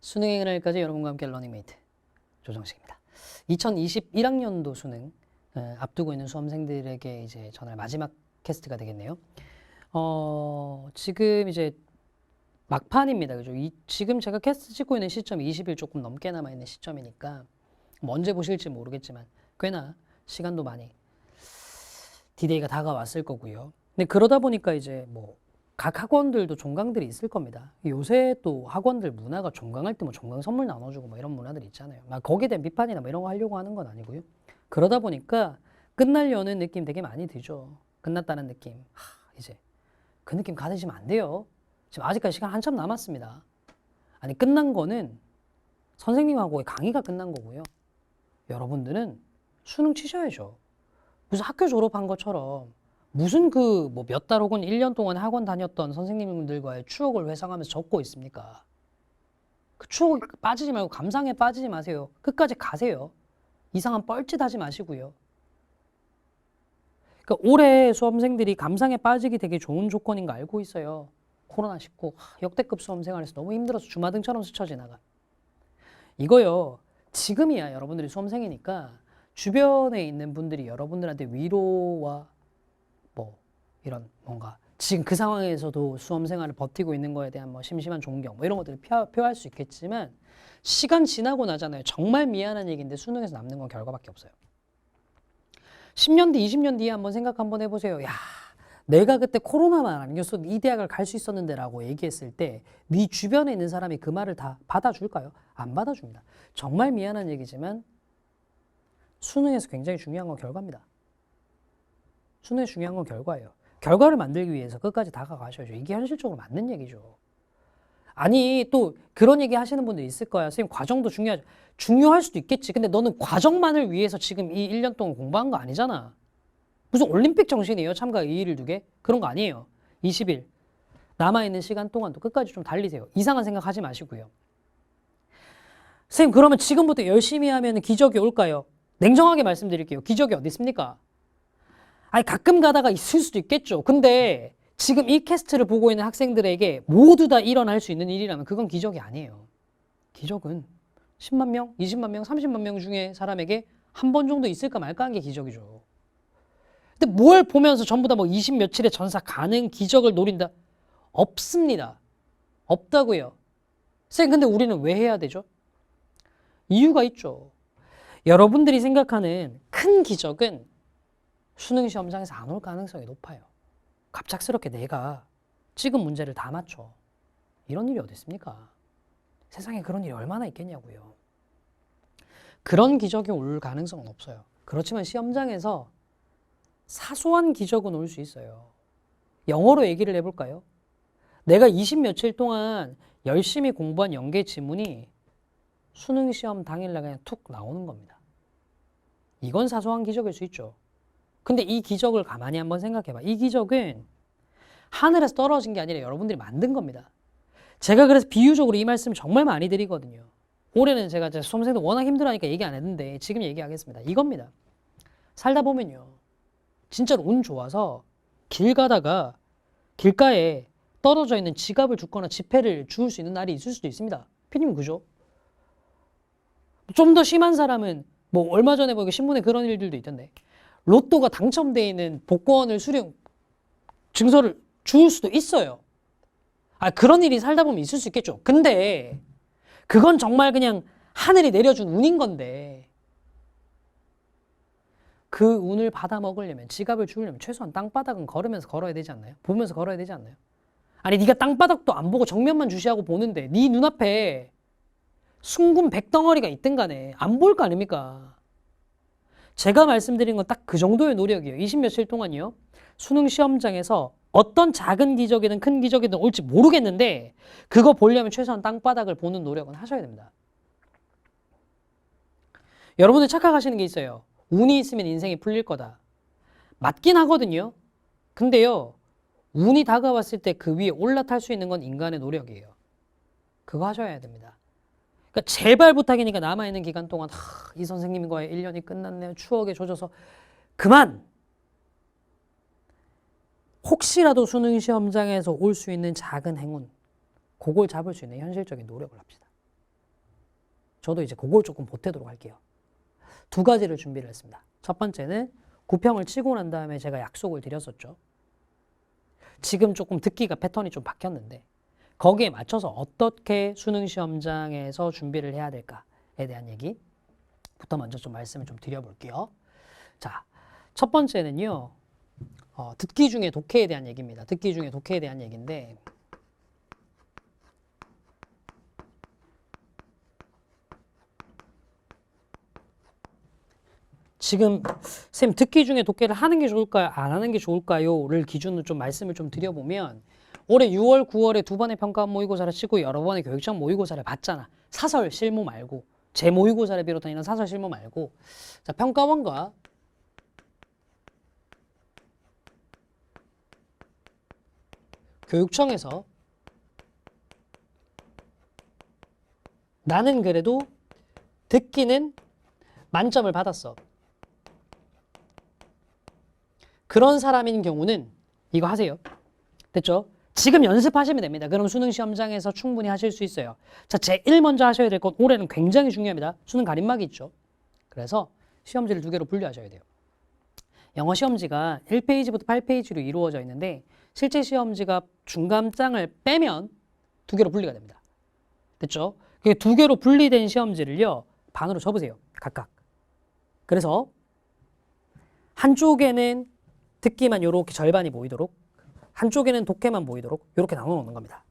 수능의 그날까지 여러분과 함께 러닝메이트 조정식입니다. 2021학년도 수능 앞두고 있는 수험생들에게 이제 전날 마지막 캐스트가 되겠네요. 지금 이제 막판입니다. 그죠? 지금 제가 캐스트 찍고 있는 시점이 20일 조금 넘게 남아있는 시점이니까 뭐 언제 보실지 모르겠지만 꽤나 시간도 많이 디데이가 다가왔을 거고요. 근데 그러다 보니까 이제 뭐 각 학원들도 종강들이 있을 겁니다. 요새 또 학원들 문화가 종강할 때 뭐 종강 선물 나눠주고 뭐 이런 문화들 있잖아요. 막 거기에 대한 비판이나 뭐 이런 거 하려고 하는 건 아니고요. 그러다 보니까 끝나려는 느낌 되게 많이 들죠. 끝났다는 느낌. 이제 그 느낌 가지시면 안 돼요. 지금 아직까지 시간 한참 남았습니다. 아니 끝난 거는 선생님하고의 강의가 끝난 거고요. 여러분들은 수능 치셔야죠. 무슨 학교 졸업한 것처럼 무슨 그 뭐 몇 달 혹은 1년 동안 학원 다녔던 선생님들과의 추억을 회상하면서 적고 있습니까? 그 추억에 빠지지 말고 감상에 빠지지 마세요. 끝까지 가세요. 이상한 뻘짓 하지 마시고요. 그러니까 올해 수험생들이 감상에 빠지기 되게 좋은 조건인 거 알고 있어요. 코로나19 역대급 수험 생활에서 너무 힘들어서 주마등처럼 스쳐 지나가. 이거요. 지금이야 여러분들이 수험생이니까 주변에 있는 분들이 여러분들한테 위로와 뭐 이런 뭔가 지금 그 상황에서도 수험 생활을 버티고 있는 거에 대한 뭐 심심한 존경 뭐 이런 것들을 표할 수 있겠지만 시간 지나고 나잖아요. 정말 미안한 얘기인데 수능에서 남는 건 결과밖에 없어요. 10년 뒤, 20년 뒤에 한번 생각 한번 해보세요. 야, 내가 그때 코로나만 아니었어도 이 대학을 갈 수 있었는데 라고 얘기했을 때 네 주변에 있는 사람이 그 말을 다 받아줄까요? 안 받아줍니다. 정말 미안한 얘기지만 수능에서 굉장히 중요한 건 결과입니다. 수능에서 중요한 건 결과예요. 결과를 만들기 위해서 끝까지 다가가셔야죠. 이게 현실적으로 맞는 얘기죠. 아니 또 그런 얘기 하시는 분들 있을 거야. 선생님 과정도 중요하죠. 중요할 수도 있겠지. 근데 너는 과정만을 위해서 지금 이 1년 동안 공부한 거 아니잖아. 무슨 올림픽 정신이에요? 참가 의의를 두게? 그런 거 아니에요. 20일 남아있는 시간 동안도 끝까지 좀 달리세요. 이상한 생각 하지 마시고요. 선생님 그러면 지금부터 열심히 하면 기적이 올까요? 냉정하게 말씀드릴게요. 기적이 어디 있습니까? 아니 가끔 가다가 있을 수도 있겠죠. 근데 지금 이 캐스트를 보고 있는 학생들에게 모두 다 일어날 수 있는 일이라면 그건 기적이 아니에요. 기적은 10만 명, 20만 명, 30만 명 중에 사람에게 한 번 정도 있을까 말까 한 게 기적이죠. 근데 뭘 보면서 전부 다 뭐 20 며칠의 전사 가능 기적을 노린다? 없습니다. 없다고요. 선생님 근데 우리는 왜 해야 되죠? 이유가 있죠. 여러분들이 생각하는 큰 기적은 수능 시험장에서 안 올 가능성이 높아요. 갑작스럽게 내가 찍은 문제를 다 맞춰. 이런 일이 어디 있습니까? 세상에 그런 일이 얼마나 있겠냐고요. 그런 기적이 올 가능성은 없어요. 그렇지만 시험장에서 사소한 기적은 올 수 있어요. 영어로 얘기를 해볼까요? 내가 20 며칠 동안 열심히 공부한 연계 지문이 수능 시험 당일날 그냥 툭 나오는 겁니다. 이건 사소한 기적일 수 있죠. 근데 이 기적을 가만히 한번 생각해봐. 이 기적은 하늘에서 떨어진 게 아니라 여러분들이 만든 겁니다. 제가 그래서 비유적으로 이 말씀 정말 많이 드리거든요. 올해는 제가 수험생들 워낙 힘들어하니까 얘기 안 했는데 지금 얘기하겠습니다. 이겁니다. 살다 보면요. 진짜로 운 좋아서 길 가다가 길가에 떨어져 있는 지갑을 줍거나 지폐를 주울 수 있는 날이 있을 수도 있습니다. 피디님 그죠? 좀 더 심한 사람은 뭐 얼마 전에 보니까 신문에 그런 일들도 있던데 로또가 당첨되어 있는 복권을 증서를 주울 수도 있어요. 그런 일이 살다 보면 있을 수 있겠죠. 근데 그건 정말 그냥 하늘이 내려준 운인 건데 그 운을 받아 먹으려면 지갑을 주우려면 최소한 땅바닥은 걸으면서 걸어야 되지 않나요? 보면서 걸어야 되지 않나요? 아니 네가 땅바닥도 안 보고 정면만 주시하고 보는데 네 눈앞에 숭근 백덩어리가 있든 간에 안 보일 거 아닙니까? 제가 말씀드린 건 딱 그 정도의 노력이에요. 20 며칠 동안요. 수능 시험장에서 어떤 작은 기적이든 큰 기적이든 올지 모르겠는데 그거 보려면 최소한 땅바닥을 보는 노력은 하셔야 됩니다. 여러분들 착각하시는 게 있어요. 운이 있으면 인생이 풀릴 거다. 맞긴 하거든요. 근데요. 운이 다가왔을 때 그 위에 올라탈 수 있는 건 인간의 노력이에요. 그거 하셔야 됩니다. 그러니까 제발 부탁이니까 남아있는 기간 동안 이 선생님과의 1년이 끝났네요. 추억에 젖어서 그만! 혹시라도 수능 시험장에서 올 수 있는 작은 행운 그걸 잡을 수 있는 현실적인 노력을 합시다. 저도 이제 그걸 조금 보태도록 할게요. 두 가지를 준비를 했습니다. 첫 번째는 구평을 치고 난 다음에 제가 약속을 드렸었죠. 지금 조금 듣기가 패턴이 좀 바뀌었는데 거기에 맞춰서 어떻게 수능 시험장에서 준비를 해야 될까에 대한 얘기부터 먼저 좀 말씀을 좀 드려볼게요. 자, 첫 번째는요. 듣기 중에 독해에 대한 얘기입니다. 듣기 중에 독해에 대한 얘기인데 지금 쌤 듣기 중에 독해를 하는 게 좋을까요? 안 하는 게 좋을까요?를 기준으로 좀 말씀을 좀 드려보면 올해 6월, 9월에 두 번의 평가원 모의고사를 치고 여러 번의 교육청 모의고사를 봤잖아. 사설 실무 말고 제 모의고사를 비롯한 이런 사설 실무 말고 자, 평가원과 교육청에서 나는 그래도 듣기는 만점을 받았어. 그런 사람인 경우는 이거 하세요. 됐죠? 지금 연습하시면 됩니다. 그럼 수능 시험장에서 충분히 하실 수 있어요. 자, 제일 먼저 하셔야 될 건 올해는 굉장히 중요합니다. 수능 가림막이 있죠. 그래서 시험지를 두 개로 분류하셔야 돼요. 영어 시험지가 1페이지부터 8페이지로 이루어져 있는데 실제 시험지가 중간장을 빼면 두 개로 분리가 됩니다. 됐죠? 두 개로 분리된 시험지를요. 반으로 접으세요. 각각. 그래서 한쪽에는 듣기만 이렇게 절반이 모이도록 한쪽에는 독해만 모이도록 이렇게 나눠 놓는 겁니다.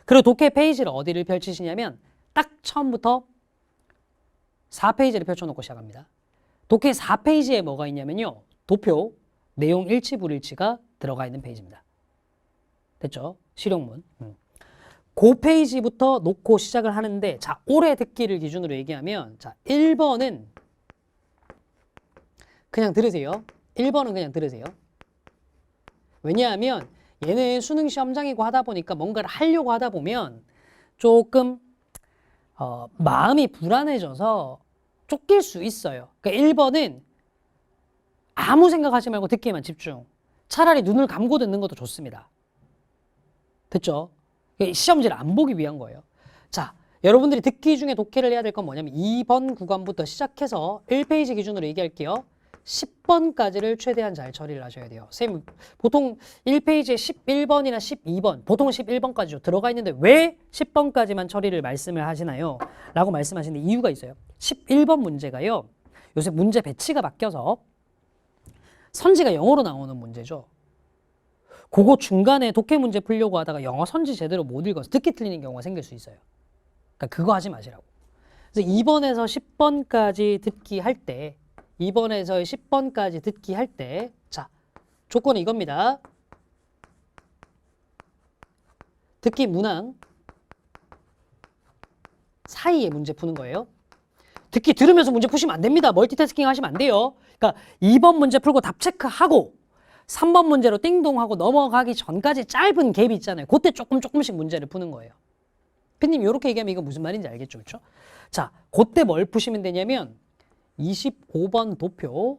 그리고 독해 페이지를 어디를 펼치시냐면 딱 처음부터 4페이지를 펼쳐놓고 시작합니다. 독해 4페이지에 뭐가 있냐면요. 도표, 내용 일치 불일치가 들어가 있는 페이지입니다. 됐죠? 실용문. 그 페이지부터 놓고 시작을 하는데 자, 올해 듣기를 기준으로 얘기하면 자, 1번은 그냥 들으세요. 1번은 그냥 들으세요. 왜냐하면 얘는 수능 시험장이고 하다 보니까 뭔가를 하려고 하다 보면 조금 마음이 불안해져서 쫓길 수 있어요. 그러니까 1번은 아무 생각하지 말고 듣기에만 집중. 차라리 눈을 감고 듣는 것도 좋습니다. 됐죠? 시험지를 안 보기 위한 거예요. 자, 여러분들이 듣기 중에 독해를 해야 될 건 뭐냐면 2번 구간부터 시작해서 1페이지 기준으로 얘기할게요. 10번까지를 최대한 잘 처리를 하셔야 돼요. 선생님, 보통 1페이지에 11번이나 12번, 보통 11번까지죠. 들어가 있는데 왜 10번까지만 처리를 말씀을 하시나요? 라고 말씀하시는데 이유가 있어요. 11번 문제가요. 요새 문제 배치가 바뀌어서 선지가 영어로 나오는 문제죠. 그거 중간에 독해 문제 풀려고 하다가 영어 선지 제대로 못 읽어서 듣기 틀리는 경우가 생길 수 있어요. 그러니까 그거 하지 마시라고. 그래서 2번에서 10번까지 듣기 할 때 2번에서 10번까지 듣기 할 때 자, 조건이 이겁니다. 듣기 문항 사이에 문제 푸는 거예요. 듣기 들으면서 문제 푸시면 안 됩니다. 멀티태스킹 하시면 안 돼요. 그러니까 2번 문제 풀고 답 체크하고 3번 문제로 띵동하고 넘어가기 전까지 짧은 갭이 있잖아요. 그때 조금씩 문제를 푸는 거예요. 피디님 이렇게 얘기하면 이거 무슨 말인지 알겠죠? 그렇죠? 자, 그때 뭘 푸시면 되냐면 25번 도표,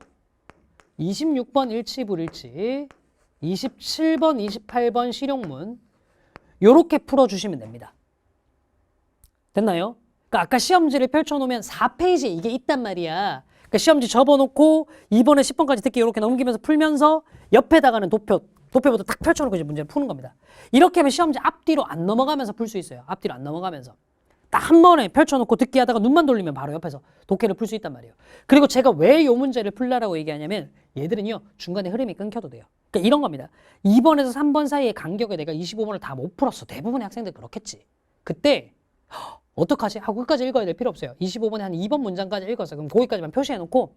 26번 일치불일치, 27번, 28번 실용문 요렇게 풀어주시면 됩니다. 됐나요? 그러니까 아까 시험지를 펼쳐놓으면 4페이지에 이게 있단 말이야. 그러니까 시험지 접어놓고 2번에 10번까지 듣기 이렇게 넘기면서 풀면서 옆에다가는 도표부터 딱 펼쳐놓고 이제 문제를 푸는 겁니다. 이렇게 하면 시험지 앞뒤로 안 넘어가면서 풀 수 있어요. 앞뒤로 안 넘어가면서. 딱 한 번에 펼쳐놓고 듣기 하다가 눈만 돌리면 바로 옆에서 독해를 풀 수 있단 말이에요. 그리고 제가 왜 이 문제를 풀라라고 얘기하냐면 얘들은요 중간에 흐름이 끊겨도 돼요. 그러니까 이런 겁니다. 2번에서 3번 사이의 간격에 내가 25번을 다 못 풀었어. 대부분의 학생들 그렇겠지. 그때 어떡하지? 하고 끝까지 읽어야 될 필요 없어요. 25번에 한 2번 문장까지 읽었어요. 그럼 거기까지만 표시해놓고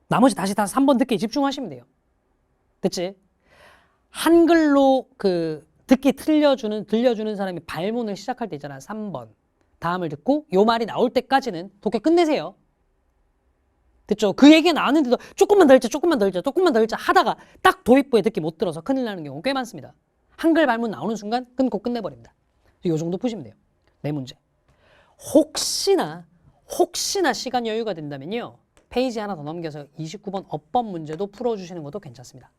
나머지 다시 3번 듣기에 집중하시면 돼요. 됐지? 한글로 듣기 들려주는 사람이 발문을 시작할 때 있잖아. 3번. 다음을 듣고 요 말이 나올 때까지는 독해 끝내세요. 됐죠? 그 얘기가 나왔는데도 조금만 더 읽자 하다가 딱 도입부에 듣기 못 들어서 큰일 나는 경우 꽤 많습니다. 한글 발문 나오는 순간 끊고 끝내버립니다. 요 정도 푸시면 돼요. 네 문제. 혹시나 시간 여유가 된다면요. 페이지 하나 더 넘겨서 29번 어법 문제도 풀어주시는 것도 괜찮습니다.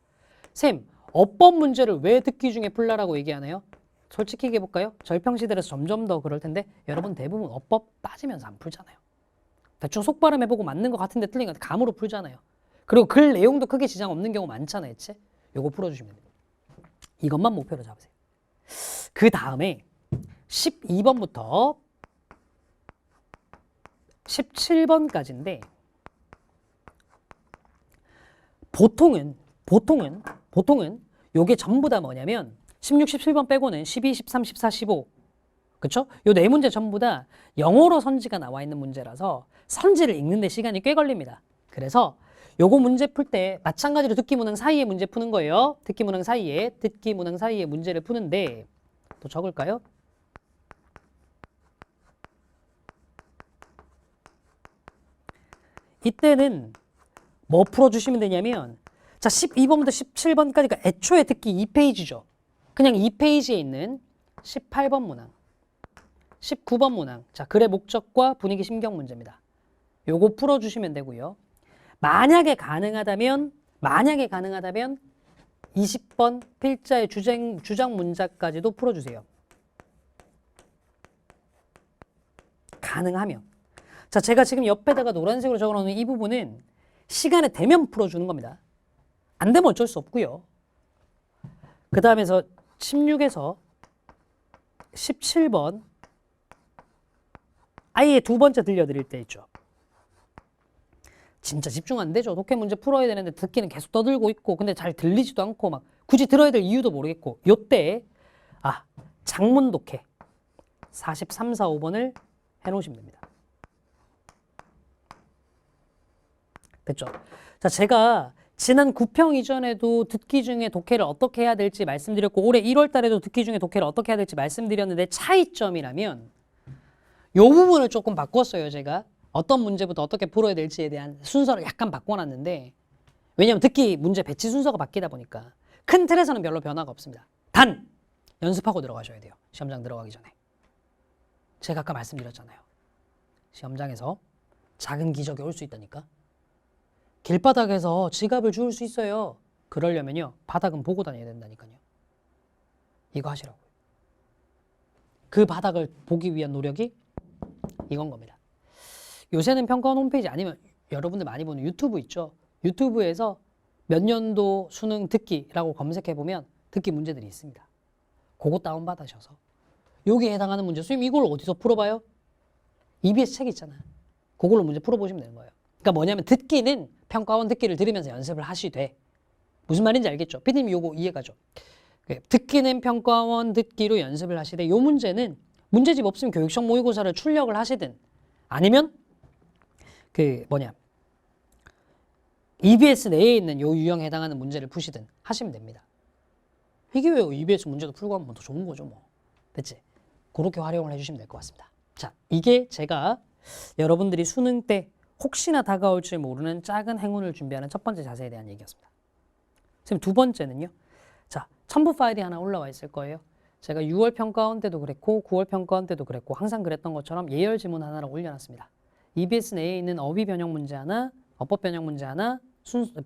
쌤, 어법 문제를 왜 듣기 중에 풀라라고 얘기하나요? 솔직히 얘기해볼까요? 절평시대라서 점점 더 그럴 텐데 여러분 대부분 어법 따지면서 안 풀잖아요. 대충 속발음해보고 맞는 것 같은데 틀린 것 같은데 감으로 풀잖아요. 그리고 글 내용도 크게 지장 없는 경우 많잖아요. 애체. 요거 풀어주시면 돼요. 이것만 목표로 잡으세요. 그 다음에 12번부터 17번까지인데 보통은 요게 전부 다 뭐냐면 16, 17번 빼고는 12, 13, 14, 15 그쵸? 요 네 문제 전부 다 영어로 선지가 나와 있는 문제라서 선지를 읽는데 시간이 꽤 걸립니다. 그래서 요거 문제 풀 때 마찬가지로 듣기 문항 사이에 문제 푸는 거예요. 듣기 문항 사이에 문제를 푸는데 또 적을까요? 이때는 뭐 풀어주시면 되냐면 자 12번부터 17번까지가 애초에 듣기 2페이지죠. 그냥 2페이지에 있는 18번 문항 19번 문항 자 글의 목적과 분위기 심경 문제입니다. 요거 풀어주시면 되고요. 만약에 가능하다면 20번 필자의 주장 문자까지도 풀어주세요. 가능하면. 자, 제가 지금 옆에다가 노란색으로 적어놓은 이 부분은 시간에 되면 풀어주는 겁니다. 안 되면 어쩔 수 없고요. 그 다음에서 16에서 17번 아예 두 번째 들려드릴 때 있죠. 진짜 집중 안 되죠. 독해 문제 풀어야 되는데 듣기는 계속 떠들고 있고 근데 잘 들리지도 않고 막 굳이 들어야 될 이유도 모르겠고 요때 장문 독해 43, 4, 5번을 해놓으시면 됩니다. 됐죠? 자, 제가 지난 9평 이전에도 듣기 중에 독해를 어떻게 해야 될지 말씀드렸고 올해 1월 달에도 듣기 중에 독해를 어떻게 해야 될지 말씀드렸는데 차이점이라면 요 부분을 조금 바꿨어요. 제가 어떤 문제부터 어떻게 풀어야 될지에 대한 순서를 약간 바꿔놨는데 왜냐하면 듣기 문제 배치 순서가 바뀌다 보니까 큰 틀에서는 별로 변화가 없습니다. 단! 연습하고 들어가셔야 돼요. 시험장 들어가기 전에. 제가 아까 말씀드렸잖아요. 시험장에서 작은 기적이 올 수 있다니까. 길바닥에서 지갑을 주울 수 있어요. 그러려면요. 바닥은 보고 다녀야 된다니까요. 이거 하시라고요. 그 바닥을 보기 위한 노력이 이건 겁니다. 요새는 평가원 홈페이지 아니면 여러분들 많이 보는 유튜브 있죠. 유튜브에서 몇 년도 수능 듣기라고 검색해보면 듣기 문제들이 있습니다. 그거 다운받으셔서 여기에 해당하는 문제 선생님 이걸 어디서 풀어봐요? EBS 책 있잖아요. 그걸로 문제 풀어보시면 되는 거예요. 그러니까 뭐냐면 듣기는 평가원 듣기를 들으면서 연습을 하시되 무슨 말인지 알겠죠? 피디님 요거 이해가죠? 듣기는 평가원 듣기로 연습을 하시되 요 문제는 문제집 없으면 교육청 모의고사를 출력을 하시든 아니면 EBS 내에 있는 요 유형에 해당하는 문제를 푸시든 하시면 됩니다. 이게 왜 EBS 문제도 풀고 하면 더 좋은 거죠 뭐. 됐지? 그렇게 활용을 해주시면 될 것 같습니다. 자, 이게 제가 여러분들이 수능 때 혹시나 다가올지 모르는 작은 행운을 준비하는 첫 번째 자세에 대한 얘기였습니다. 지금 두 번째는요. 자, 첨부 파일이 하나 올라와 있을 거예요. 제가 6월 평가원 때도 그랬고 9월 평가원 때도 그랬고 항상 그랬던 것처럼 예열 지문 하나를 올려놨습니다. EBS 내에 있는 어휘 변형 문제 하나, 어법 변형 문제 하나,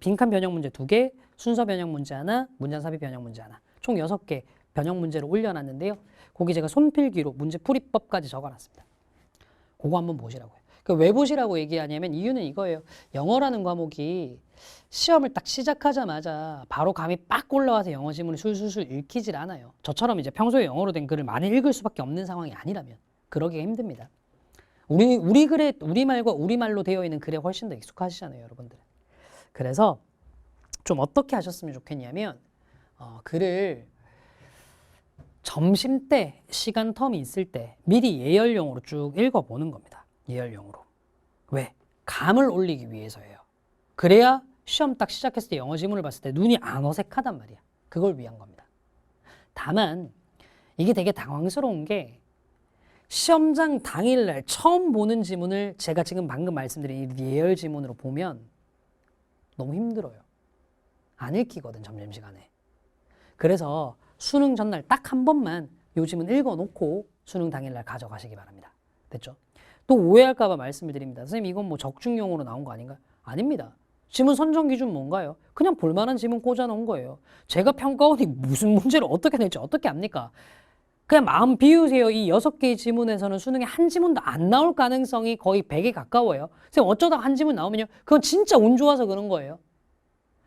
빈칸 변형 문제 2개, 순서 변형 문제 하나, 문장 삽입 변형 문제 하나 총 6개 변형 문제를 올려놨는데요. 거기 제가 손필기로 문제 풀이법까지 적어놨습니다. 그거 한번 보시라고요. 왜 보시라고 얘기하냐면 이유는 이거예요. 영어라는 과목이 시험을 딱 시작하자마자 바로 감이 빡 올라와서 영어 지문을 술술술 읽히질 않아요. 저처럼 이제 평소에 영어로 된 글을 많이 읽을 수밖에 없는 상황이 아니라면 그러기가 힘듭니다. 우리말과 우리말로 되어 있는 글에 훨씬 더 익숙하시잖아요, 여러분들. 그래서 좀 어떻게 하셨으면 좋겠냐면 글을 점심 때 시간 텀이 있을 때 미리 예열용으로 쭉 읽어보는 겁니다. 예열용으로. 왜? 감을 올리기 위해서예요. 그래야 시험 딱 시작했을 때 영어 지문을 봤을 때 눈이 안 어색하단 말이야. 그걸 위한 겁니다. 다만 이게 되게 당황스러운 게 시험장 당일날 처음 보는 지문을 제가 지금 방금 말씀드린 이 예열 지문으로 보면 너무 힘들어요. 안 읽히거든, 점심시간에. 그래서 수능 전날 딱 한 번만 요 지문 읽어놓고 수능 당일날 가져가시기 바랍니다. 됐죠? 또 오해할까 봐 말씀을 드립니다. 선생님 이건 뭐 적중용으로 나온 거 아닌가요? 아닙니다. 지문 선정 기준 뭔가요? 그냥 볼만한 지문 꽂아놓은 거예요. 제가 평가원이 무슨 문제를 어떻게 낼지 어떻게 압니까? 그냥 마음 비우세요. 이 6개의 지문에서는 수능에 한 지문도 안 나올 가능성이 거의 100에 가까워요. 선생님 어쩌다가 한 지문 나오면요. 그건 진짜 운 좋아서 그런 거예요.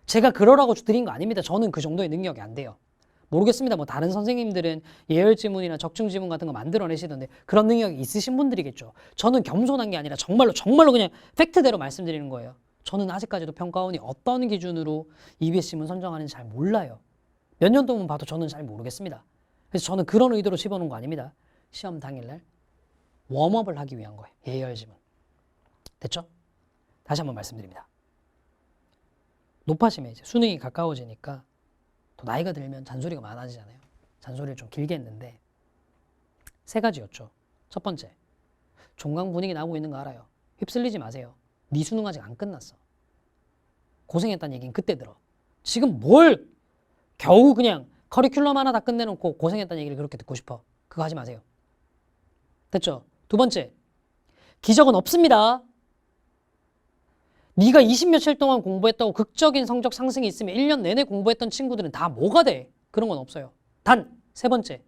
제가 그러라고 드린 거 아닙니다. 저는 그 정도의 능력이 안 돼요. 모르겠습니다. 뭐 다른 선생님들은 예열 지문이나 적중 지문 같은 거 만들어내시던데 그런 능력이 있으신 분들이겠죠. 저는 겸손한 게 아니라 정말로 그냥 팩트대로 말씀드리는 거예요. 저는 아직까지도 평가원이 어떤 기준으로 EBS 지문 선정하는지 잘 몰라요. 몇 년 동안 봐도 저는 잘 모르겠습니다. 그래서 저는 그런 의도로 집어넣은 거 아닙니다. 시험 당일날 웜업을 하기 위한 거예요. 예열 지문. 됐죠? 다시 한번 말씀드립니다. 높아지면 이제 수능이 가까워지니까 또 나이가 들면 잔소리가 많아지잖아요. 잔소리를 좀 길게 했는데 3가지였죠. 첫 번째, 종강 분위기 나고 있는 거 알아요. 휩쓸리지 마세요. 네 수능 아직 안 끝났어. 고생했다는 얘기는 그때 들어. 지금 뭘 겨우 그냥 커리큘럼 하나 다 끝내놓고 고생했다는 얘기를 그렇게 듣고 싶어. 그거 하지 마세요. 됐죠? 두 번째, 기적은 없습니다. 네가 20며칠 동안 공부했다고 극적인 성적 상승이 있으면 1년 내내 공부했던 친구들은 다 뭐가 돼? 그런 건 없어요. 단, 3번째,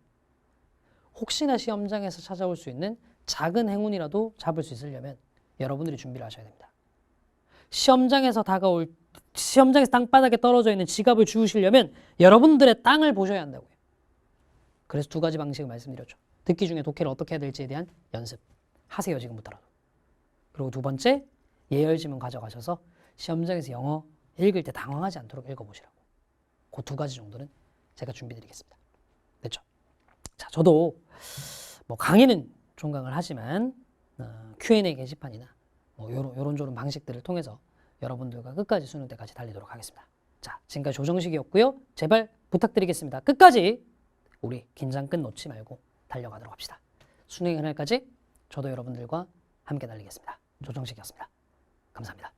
혹시나 시험장에서 찾아올 수 있는 작은 행운이라도 잡을 수 있으려면 여러분들이 준비를 하셔야 됩니다. 시험장에서 땅바닥에 떨어져 있는 지갑을 주우시려면 여러분들의 땅을 보셔야 한다고요. 그래서 2가지 방식을 말씀드렸죠. 듣기 중에 독해를 어떻게 해야 될지에 대한 연습. 하세요, 지금부터라도. 그리고 2번째, 예열 지문 가져가셔서 시험장에서 영어 읽을 때 당황하지 않도록 읽어보시라고. 그 2가지 정도는 제가 준비드리겠습니다. 됐죠? 자, 저도 뭐 강의는 종강을 하지만 Q&A 게시판이나 뭐 요런 방식들을 통해서 여러분들과 끝까지 수능 때까지 달리도록 하겠습니다. 자, 지금까지 조정식이었고요. 제발 부탁드리겠습니다. 끝까지 우리 긴장 끝 놓지 말고 달려가도록 합시다. 수능의 그날까지 저도 여러분들과 함께 달리겠습니다. 조정식이었습니다. 감사합니다.